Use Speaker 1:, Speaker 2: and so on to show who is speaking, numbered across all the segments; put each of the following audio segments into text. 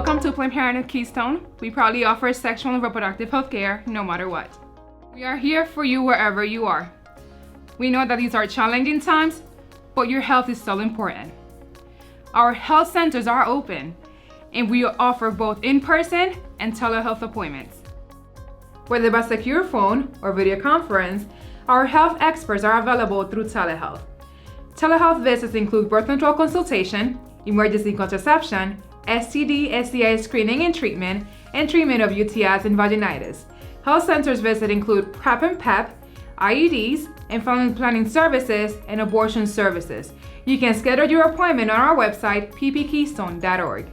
Speaker 1: Welcome to Planned Parenthood Keystone. We proudly offer sexual and reproductive health care no matter what. We are here for you wherever you are. We know that these are challenging times, but your health is still important. Our health centers are open, and we offer both in-person and telehealth appointments. Whether by secure phone or video conference, our health experts are available through telehealth. Telehealth visits include birth control consultation, emergency contraception, STD, STI screening and treatment of UTIs and vaginitis. Health centers visit include PrEP and PEP, IUDs, and family planning services and abortion services. You can schedule your appointment on our website, ppkeystone.org.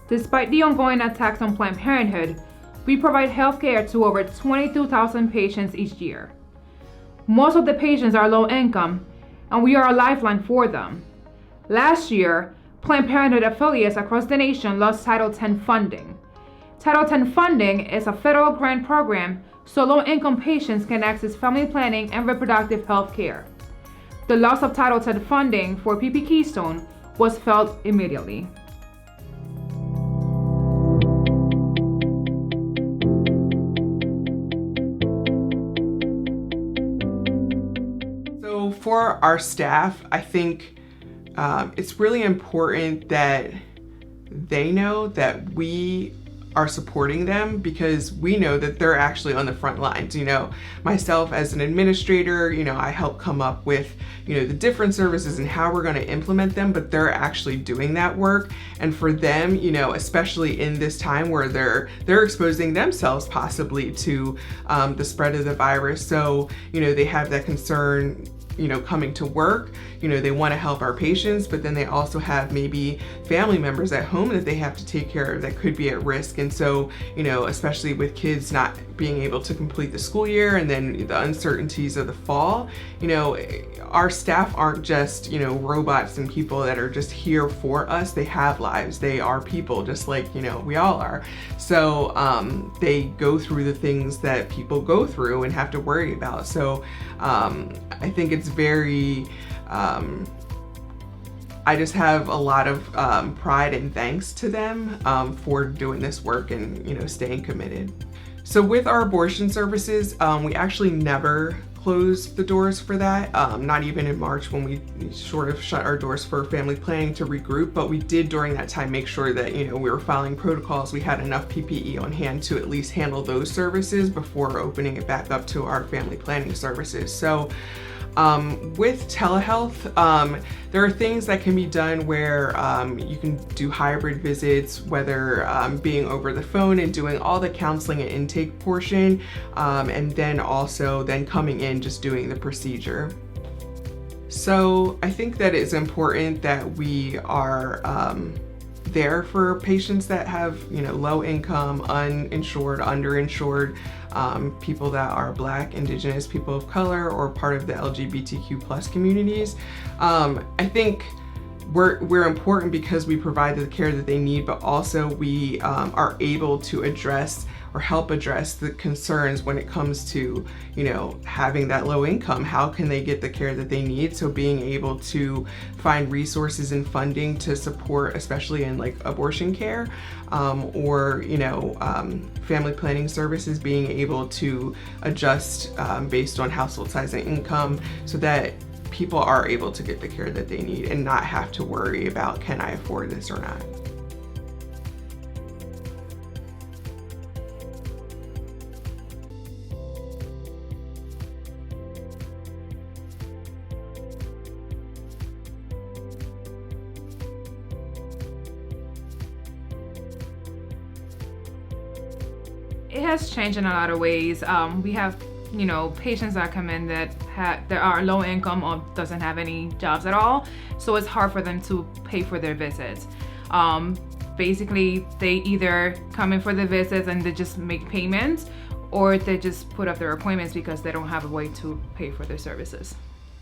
Speaker 1: Despite the ongoing attacks on Planned Parenthood, we provide healthcare to over 22,000 patients each year. Most of the patients are low income, and we are a lifeline for them. Last year, Planned Parenthood affiliates across the nation lost Title X funding. Title X funding is a federal grant program so low-income patients can access family planning and reproductive health care. The loss of Title X funding for PP Keystone was felt immediately.
Speaker 2: For our staff, I think it's really important that they know that we are supporting them, because we know that they're actually on the front lines. Myself as an administrator, I help come up with, the different services and how we're going to implement them, but they're actually doing that work. And for them, especially in this time where they're exposing themselves possibly to the spread of the virus. So, they have that concern, coming to work. They want to help our patients, but then they also have maybe family members at home that they have to take care of that could be at risk. And so, especially with kids not being able to complete the school year and then the uncertainties of the fall, our staff aren't just, robots and people that are just here for us. They have lives. They are people just like, we all are. So they go through the things that people go through and have to worry about. So I think it's very, I just have a lot of pride and thanks to them for doing this work and, staying committed. So with our abortion services, we actually never closed the doors for that, not even in March when we sort of shut our doors for family planning to regroup, but we did during that time make sure that, we were following protocols. We had enough PPE on hand to at least handle those services before opening it back up to our family planning services. So with telehealth, there are things that can be done where you can do hybrid visits, whether being over the phone and doing all the counseling and intake portion, and then also coming in just doing the procedure. So I think that it's important that we are there for patients that have, low income, uninsured, underinsured, people that are Black, Indigenous, people of color, or part of the LGBTQ+ communities. I think we're important because we provide the care that they need, but also we are able to address or help address the concerns when it comes to, having that low income. How can they get the care that they need? So being able to find resources and funding to support, especially in abortion care, or, family planning services, being able to adjust based on household size and income so that people are able to get the care that they need and not have to worry about, can I afford this or not?
Speaker 1: It has changed in a lot of ways. We have, patients that come in that are low income or doesn't have any jobs at all, so it's hard for them to pay for their visits. Basically, they either come in for the visits and they just make payments, or they just put off their appointments because they don't have a way to pay for their services.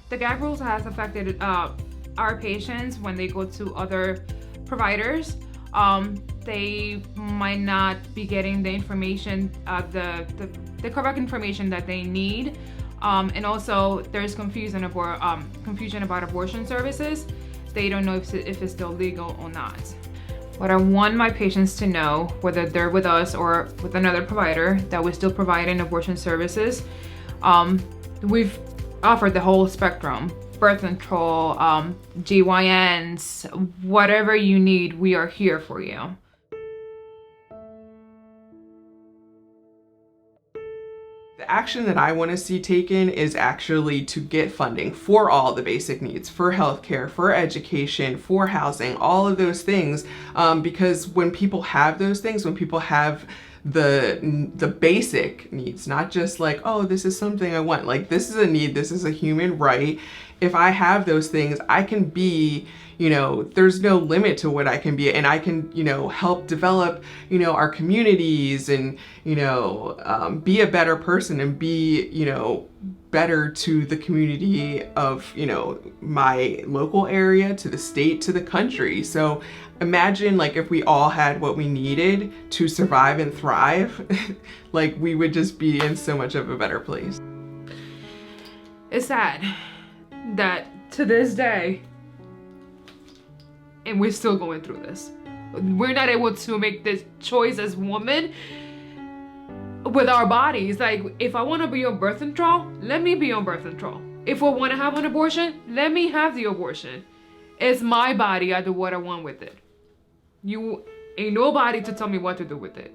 Speaker 1: The gag rules has affected our patients when they go to other providers. they might not be getting the information, the correct information that they need. And also there's confusion about abortion services. They don't know if it's still legal or not. What I want my patients to know, whether they're with us or with another provider, that we're still providing abortion services. We've offered the whole spectrum: birth control, GYNs, whatever you need, we are here for you.
Speaker 2: The action that I want to see taken is actually to get funding for all the basic needs, for healthcare, for education, for housing, all of those things. Because when people have those things, when people have the basic needs, not just like, oh, this is something I want, like this is a need, this is a human right. If I have those things, I can be, there's no limit to what I can be, and I can, help develop, our communities and, be a better person and be, better to the community of, my local area, to the state, to the country. So imagine like if we all had what we needed to survive and thrive, like we would just be in so much of a better place.
Speaker 1: It's sad that to this day, and we're still going through this, we're not able to make this choice as women with our bodies. Like, if I want to be on birth control, let me be on birth control. If I want to have an abortion, let me have the abortion. It's my body. I do what I want with it. You ain't nobody to tell me what to do with it.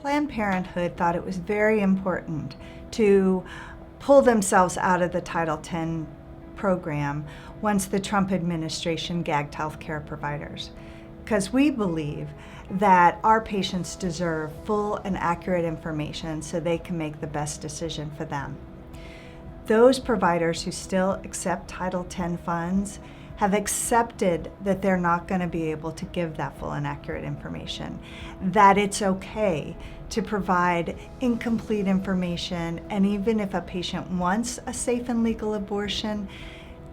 Speaker 3: Planned Parenthood thought it was very important to pull themselves out of the Title X program once the Trump administration gagged healthcare providers, because we believe that our patients deserve full and accurate information so they can make the best decision for them. Those providers who still accept Title X funds have accepted that they're not going to be able to give that full and accurate information, that it's okay to provide incomplete information, and even if a patient wants a safe and legal abortion,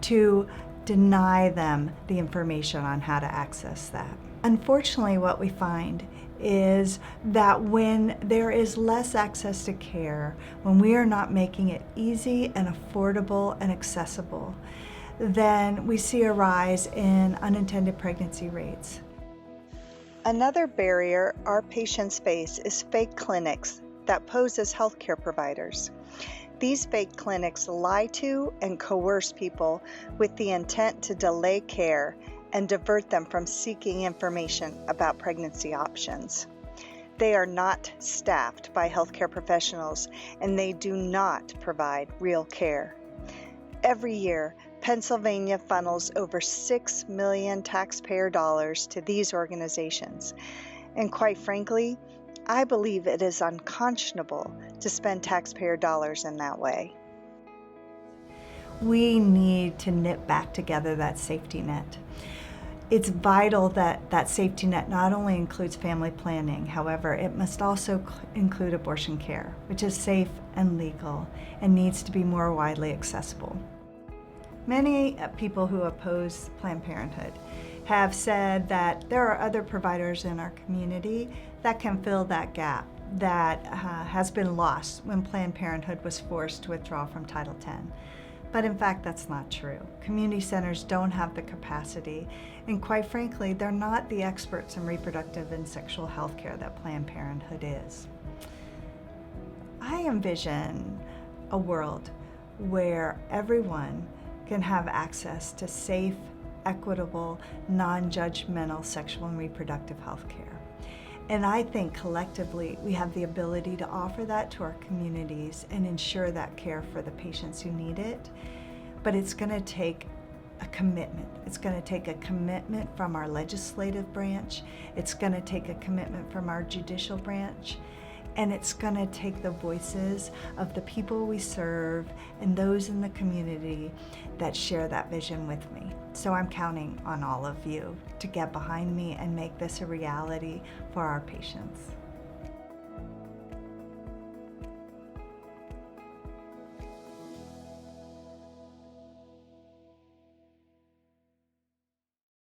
Speaker 3: to deny them the information on how to access that. Unfortunately, what we find is that when there is less access to care, when we are not making it easy and affordable and accessible, then we see a rise in unintended pregnancy rates. Another barrier our patients face is fake clinics that pose as healthcare providers. These fake clinics lie to and coerce people with the intent to delay care and divert them from seeking information about pregnancy options. They are not staffed by healthcare professionals, and they do not provide real care. Every year, Pennsylvania funnels over $6 million taxpayer dollars to these organizations. And quite frankly, I believe it is unconscionable to spend taxpayer dollars in that way. We need to knit back together that safety net. It's vital that that safety net not only includes family planning, however, it must also include abortion care, which is safe and legal and needs to be more widely accessible. Many people who oppose Planned Parenthood have said that there are other providers in our community that can fill that gap that has been lost when Planned Parenthood was forced to withdraw from Title X. But in fact, that's not true. Community centers don't have the capacity, and quite frankly, they're not the experts in reproductive and sexual health care that Planned Parenthood is. I envision a world where everyone can have access to safe, equitable, non-judgmental sexual and reproductive health care. And I think collectively we have the ability to offer that to our communities and ensure that care for the patients who need it. But it's going to take a commitment. It's going to take a commitment from our legislative branch. It's going to take a commitment from our judicial branch. And it's going to take the voices of the people we serve and those in the community that share that vision with me. So I'm counting on all of you to get behind me and make this a reality for our patients.